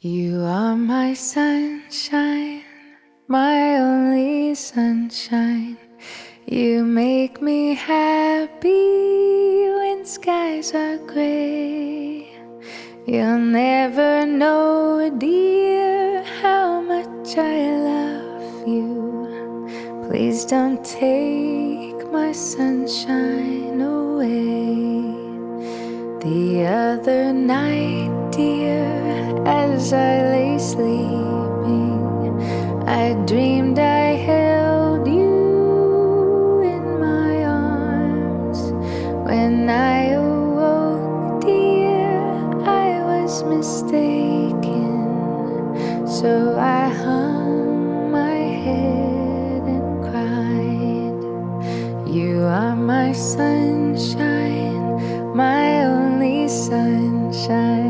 You are my sunshine, my only sunshine. You make me happy when skies are gray. You'll never know, dear, how much I love you. Please don't take my sunshine away. The other night, dear, as I lay sleeping, I dreamed I held you in my arms. When I awoke, dear, I was mistaken. So I hung my head and cried. You are my sunshine, my only sunshine.